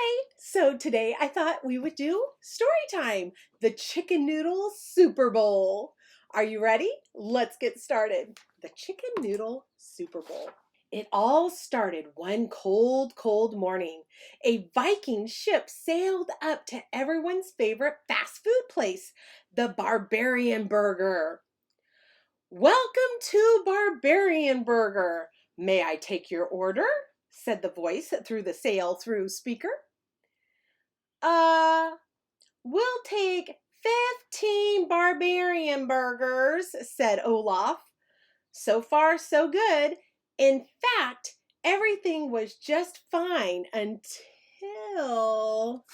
Hi! So today I thought we would do story time, the Chicken Noodle Super Bowl. Are you ready? Let's get started. The Chicken Noodle Super Bowl. It all started one cold, cold morning. A Viking ship sailed up to everyone's favorite fast food place, the Barbarian Burger. Welcome to Barbarian Burger. May I take your order? Said the voice through the sail-through speaker. We'll take 15 barbarian burgers, said Olaf. So far, so good. In fact, everything was just fine until...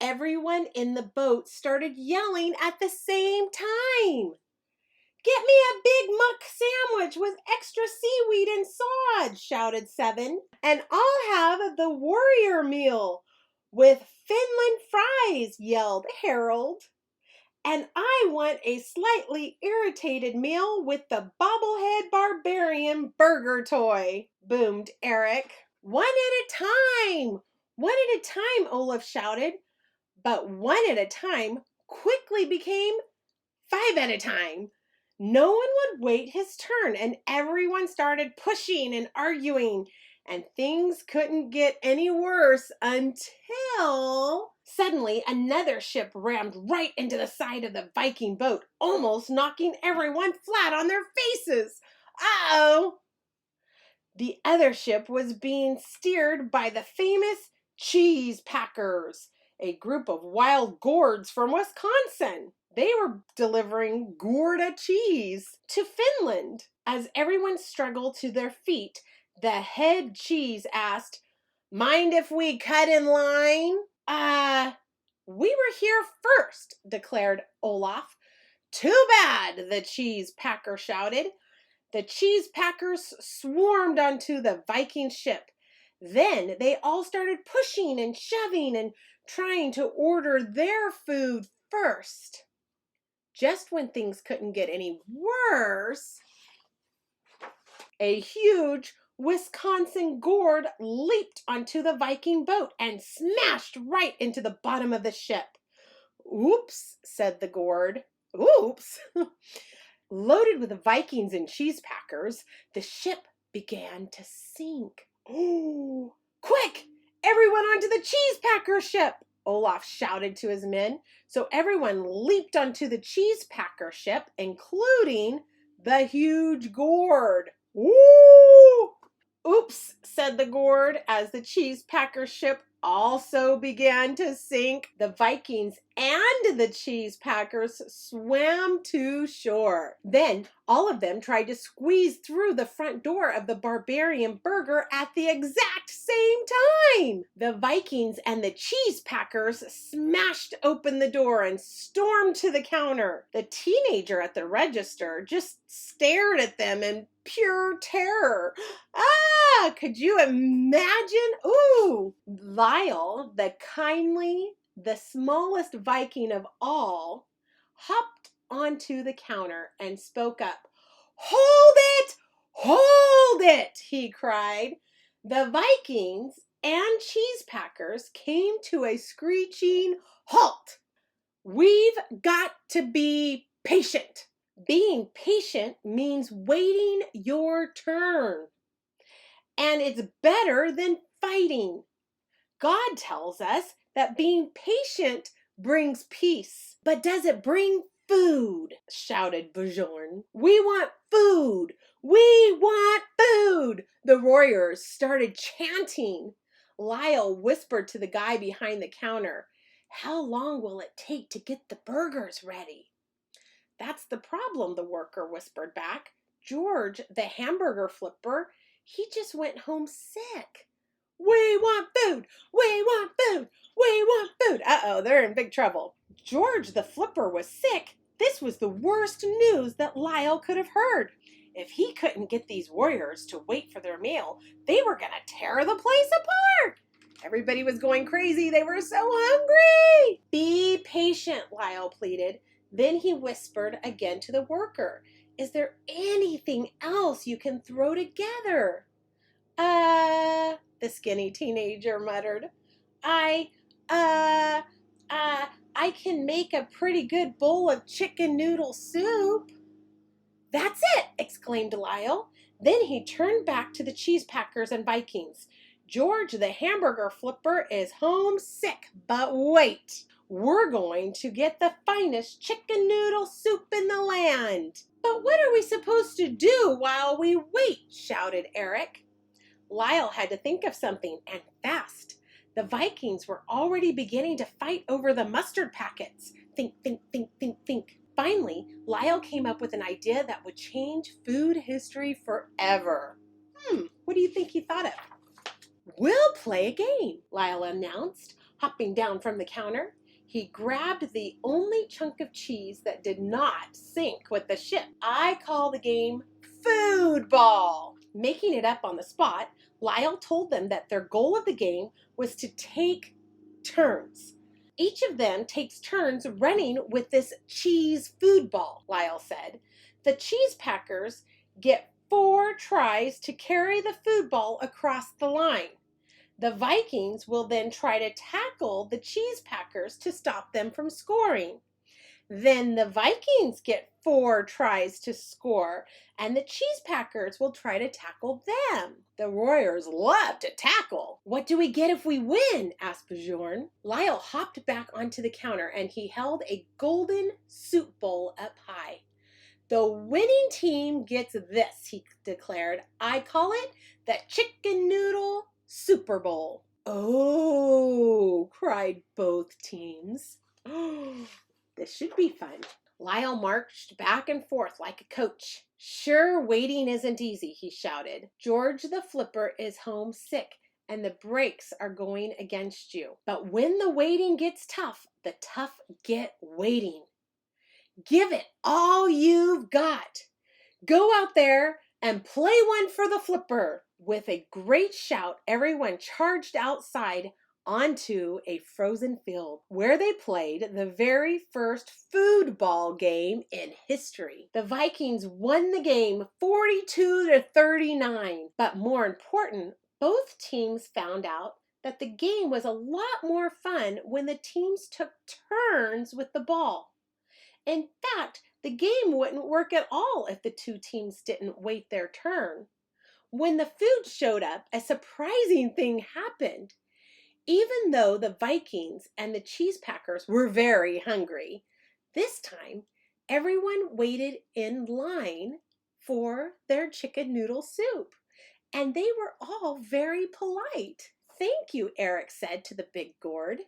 Everyone in the boat started yelling at the same time. Get me a Big Muck sandwich with extra seaweed and sod, shouted 7. And I'll have the warrior meal with Finland fries, yelled Harold. And I want a slightly irritated meal with the bobblehead barbarian burger toy, boomed Eric. One at a time! One at a time, Olaf shouted. But one at a time quickly became 5 at a time. No one would wait his turn, and everyone started pushing and arguing, and things couldn't get any worse until suddenly another ship rammed right into the side of the Viking boat, almost knocking everyone flat on their faces. Uh-oh! The other ship was being steered by the famous cheese packers, a group of wild gourds from Wisconsin. They were delivering Gouda cheese to Finland. As everyone struggled to their feet, the head cheese asked, "Mind if we cut in line?" We were here first, declared Olaf. Too bad, the cheese packer shouted. The cheese packers swarmed onto the Viking ship. Then they all started pushing and shoving and trying to order their food first. Just when things couldn't get any worse, a huge Wisconsin gourd leaped onto the Viking boat and smashed right into the bottom of the ship. Oops, said the gourd. Oops. Loaded with the Vikings and cheese packers, the ship began to sink. Oh, quick! Everyone onto the cheese packer ship! Olaf shouted to his men. So everyone leaped onto the cheese packer ship, including the huge gourd. Woo! Oops, said the gourd as the cheese packer ship also began to sink. The Vikings and the cheese packers swam to shore. Then all of them tried to squeeze through the front door of the Barbarian Burger at the exact same time. The Vikings and the cheese packers smashed open the door and stormed to the counter. The teenager at the register just stared at them in pure terror. Could you imagine? Ooh, Lyle, the smallest Viking of all, hopped onto the counter and spoke up. Hold it! Hold it! He cried. The Vikings and cheese packers came to a screeching halt. We've got to be patient. Being patient means waiting your turn. And it's better than fighting. God tells us that being patient brings peace. But does it bring food? Shouted Bjorn. We want food! We want food! The warriors started chanting. Lyle whispered to the guy behind the counter, "How long will it take to get the burgers ready?" "That's the problem," the worker whispered back. "George, the hamburger flipper, he just went home sick." We want food! We want food! We want food! Uh-oh, they're in big trouble. George the flipper was sick. This was the worst news that Lyle could have heard. If he couldn't get these warriors to wait for their meal, they were going to tear the place apart. Everybody was going crazy. They were so hungry. Be patient, Lyle pleaded. Then he whispered again to the worker, "Is there anything else you can throw together?" the skinny teenager muttered. I, uh, uh, I can make a pretty good bowl of chicken noodle soup. That's it, exclaimed Lyle. Then he turned back to the cheese packers and Vikings. George the hamburger flipper is homesick, but wait. We're going to get the finest chicken noodle soup in the land. But what are we supposed to do while we wait? Shouted Eric. Lyle had to think of something, and fast. The Vikings were already beginning to fight over the mustard packets. Think, think, think, think, think. Finally, Lyle came up with an idea that would change food history forever. What do you think he thought of? We'll play a game, Lyle announced, hopping down from the counter. He grabbed the only chunk of cheese that did not sink with the ship. I call the game Food Ball. Making it up on the spot, Lyle told them that their goal of the game was to take turns. Each of them takes turns running with this cheese food ball, Lyle said. The cheese packers get 4 tries to carry the food ball across the line. The Vikings will then try to tackle the cheese packers to stop them from scoring. Then the Vikings get 4 tries to score, and the cheese packers will try to tackle them. The Warriors love to tackle. What do we get if we win? Asked Bjorn. Lyle hopped back onto the counter, and he held a golden soup bowl up high. The winning team gets this, he declared. I call it the Chicken Noodle Super Bowl. Oh, cried both teams. This should be fun. Lyle marched back and forth like a coach. Sure, waiting isn't easy, he shouted. George the Flipper is homesick, and the brakes are going against you. But when the waiting gets tough, the tough get waiting. Give it all you've got. Go out there and play one for the Flipper. With a great shout, everyone charged outside onto a frozen field where they played the very first food ball game in history. The Vikings won the game 42-39, but more important, both teams found out that the game was a lot more fun when the teams took turns with the ball. In fact, the game wouldn't work at all if the 2 teams didn't wait their turn. When the food showed up, a surprising thing happened. Even though the Vikings and the cheese packers were very hungry, this time everyone waited in line for their chicken noodle soup, and they were all very polite. Thank you, Eric said to the big gourd.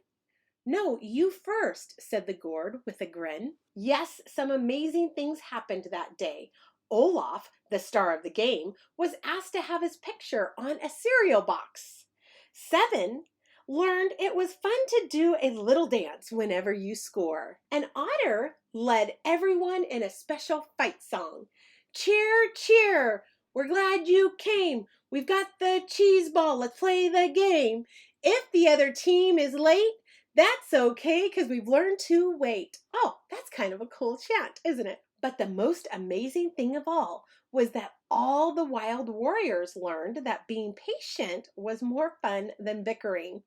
No, you first, said the gourd with a grin. Yes, some amazing things happened that day. Olaf, the star of the game, was asked to have his picture on a cereal box. 7 learned it was fun to do a little dance whenever you score. And Otter led everyone in a special fight song. Cheer, cheer, we're glad you came. We've got the cheese ball, let's play the game. If the other team is late, that's okay, because we've learned to wait. Oh, that's kind of a cool chant, isn't it? But the most amazing thing of all was that all the wild warriors learned that being patient was more fun than bickering.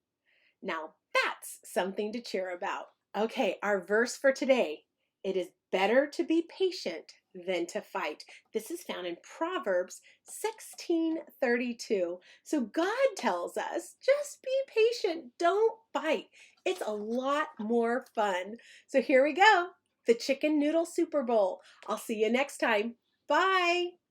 Now that's something to cheer about. Okay, our verse for today. It is better to be patient than to fight. This is found in Proverbs 16:32. So God tells us, just be patient, don't fight. It's a lot more fun. So here we go, the Chicken Noodle Super Bowl. I'll see you next time. Bye.